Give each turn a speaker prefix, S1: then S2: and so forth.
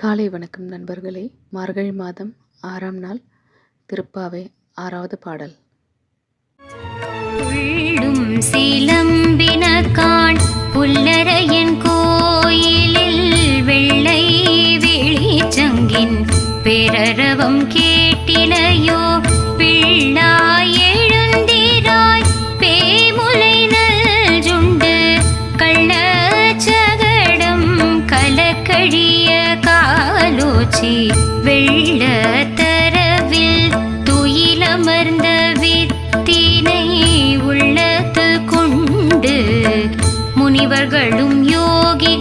S1: காலை வணக்கம் நண்பர்களே. மார்கழி மாதம் 6ஆம் நாள் திருப்பாவை 6வது பாடல்.
S2: உள்ளும் சிலம்பினகான் புல்லரையன் கோயிலில் வெள்ளை வெளிச்சங்கின் பேரரவம் கேட்டிலையோ பிள்ளாய் எழுந்திராய் பேமுலை நல்ஜுண்டு கள்ளச்சகடம் கலக்கழிய காலோச்சி வெள்ளத்தரவில் துயிலமர்ந்த வித்தினை உள்ளத்து கொண்டு முனிவர்களும் யோகி